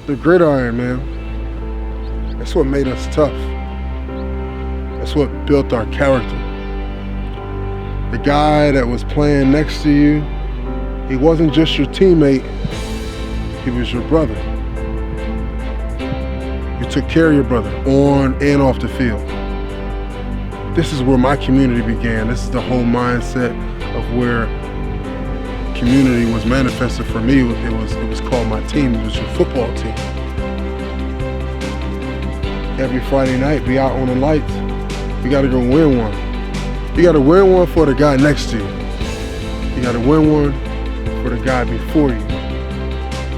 The gridiron, man. That's what made us tough. That's what built our character. The guy that was playing next to you, he wasn't just your teammate, he was your brother. You took care of your brother on and off the field. This is where my community began. This is the whole mindset of where community was manifested for me. It was called my team. It was your football team. Every Friday night, be out on the lights. You got to go win one. You got to win one for the guy next to you. You got to win one for the guy before you.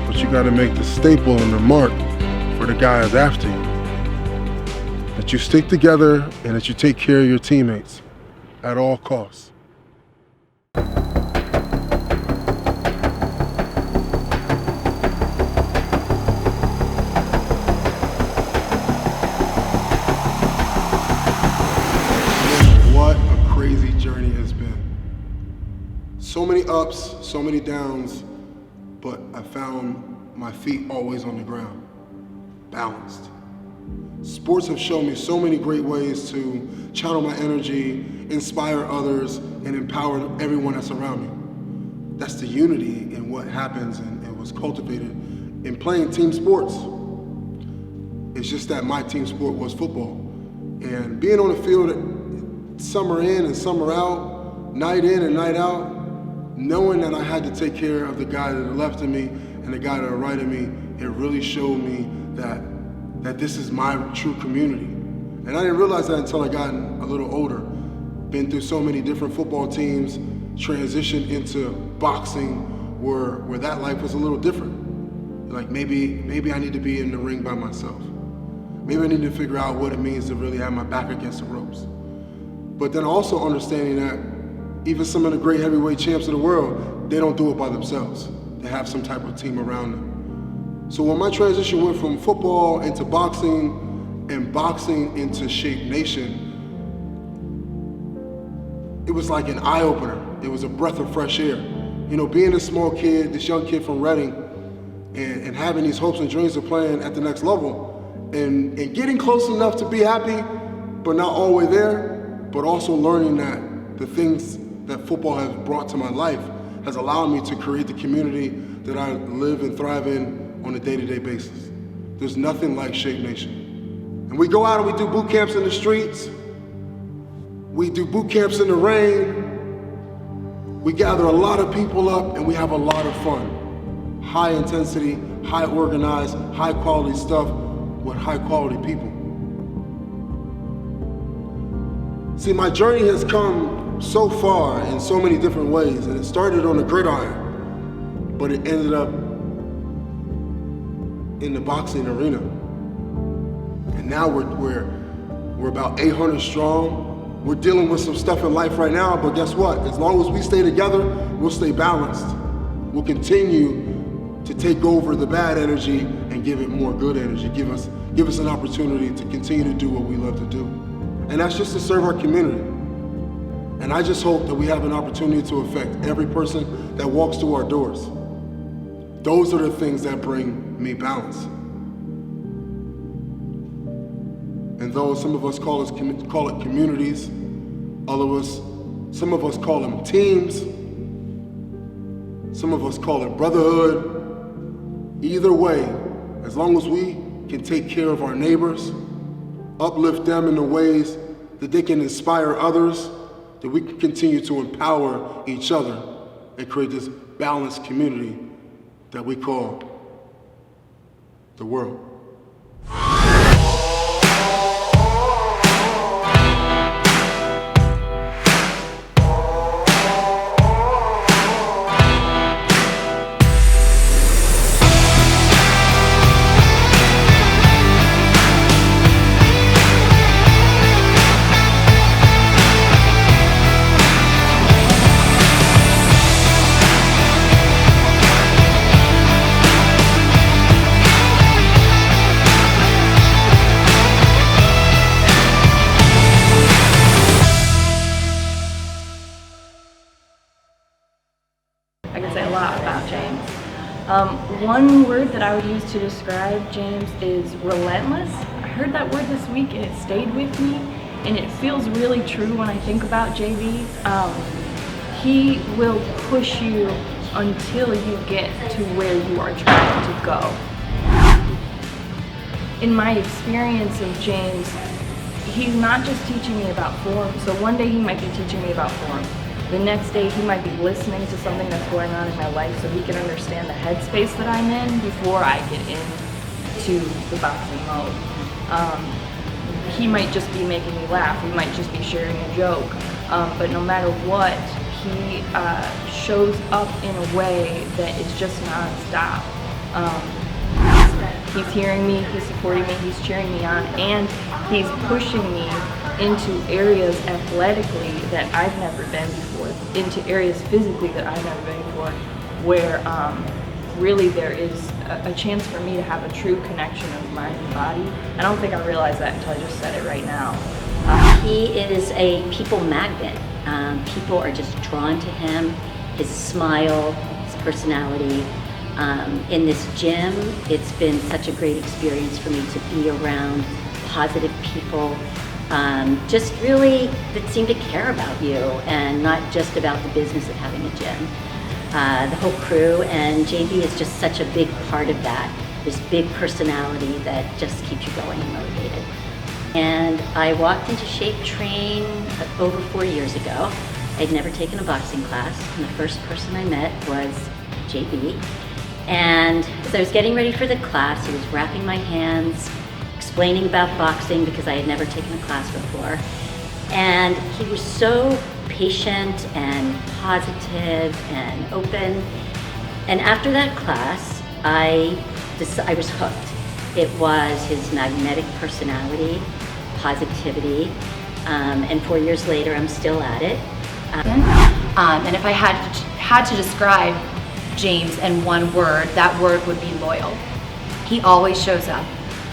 But you got to make the staple and the mark for the guys after you. That you stick together and that you take care of your teammates at all costs. What a crazy journey has been. So many ups, so many downs, but I found my feet always on the ground, balanced. Sports have shown me so many great ways to channel my energy, inspire others, and empower everyone that's around me. That's the unity in what happens and was cultivated in playing team sports. It's just that my team sport was football. And being on the field summer in and summer out, night in and night out, knowing that I had to take care of the guy to the left of me and the guy to the right of me, it really showed me that this is my true community. And I didn't realize that until I got a little older. Been through so many different football teams, transitioned into boxing where that life was a little different. Like maybe I need to be in the ring by myself. Maybe I need to figure out what it means to really have my back against the ropes. But then also understanding that even some of the great heavyweight champs of the world, they don't do it by themselves. They have some type of team around them. So when my transition went from football into boxing and boxing into Shape Nation, it was like an eye-opener. It was a breath of fresh air. You know, being a small kid, this young kid from Reading, and having these hopes and dreams of playing at the next level, and getting close enough to be happy, but not all the way there, but also learning that the things that football has brought to my life has allowed me to create the community that I live and thrive in on a day-to-day basis. There's nothing like Shape Nation. And we go out and we do boot camps in the streets. We do boot camps in the rain. We gather a lot of people up and we have a lot of fun. High intensity, high organized, high quality stuff with high quality people. See, my journey has come so far in so many different ways, and it started on the gridiron, but it ended up in the boxing arena. And now we're about 800 strong. We're dealing with some stuff in life right now, but guess what? As long as we stay together, we'll stay balanced. We'll continue to take over the bad energy and give it more good energy. Give us an opportunity to continue to do what we love to do. And that's just to serve our community. And I just hope that we have an opportunity to affect every person that walks through our doors. Those are the things that bring me balance. And though some of us call it communities, some of us call them teams, some of us call it brotherhood. Either way, as long as we can take care of our neighbors, uplift them in the ways that they can inspire others, that we can continue to empower each other and create this balanced community that we call the world. One word that I would use to describe James is relentless. I heard that word this week and it stayed with me, and it feels really true when I think about JB. He will push you until you get to where you are trying to go. In my experience of James, he's not just teaching me about form. So one day he might be teaching me about form. The next day he might be listening to something that's going on in my life so he can understand the headspace that I'm in before I get into the boxing mode. He might just be making me laugh. He might just be sharing a joke. But no matter what, he shows up in a way that is just nonstop. He's hearing me, he's supporting me, he's cheering me on, and he's pushing me into areas athletically that I've never been before, into areas physically that I've never been before, where really there is a chance for me to have a true connection of mind and body. I don't think I realized that until I just said it right now. He is a people magnet. People are just drawn to him, his smile, his personality. In this gym, it's been such a great experience for me to be around positive people, just really that seem to care about you and not just about the business of having a gym. The whole crew, and JB is just such a big part of that, this big personality that just keeps you going and motivated. And I walked into Shape Train over 4 years ago. I'd never taken a boxing class, and the first person I met was JB. And as I was getting ready for the class, he was wrapping my hands, explaining about boxing because I had never taken a class before. And he was so patient and positive and open. And after that class, I was hooked. It was his magnetic personality, positivity, and 4 years later, I'm still at it. And if I had to describe James in one word, that word would be loyal. He always shows up.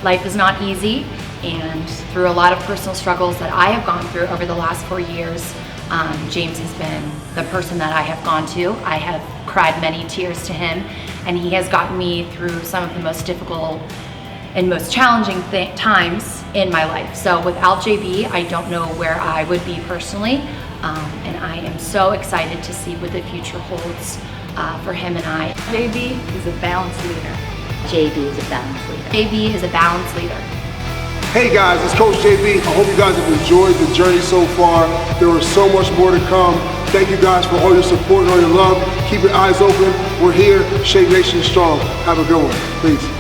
Life is not easy, and through a lot of personal struggles that I have gone through over the last 4 years, James has been the person that I have gone to. I have cried many tears to him, and he has gotten me through some of the most difficult and most challenging times in my life. So without JB, I don't know where I would be personally, and I am so excited to see what the future holds for him and I. JB is a balanced leader. JB is a balanced leader. JB is a balanced leader. Hey guys, it's Coach JB. I hope you guys have enjoyed the journey so far. There is so much more to come. Thank you guys for all your support and all your love. Keep your eyes open. We're here. Shape Nation strong. Have a good one. Peace.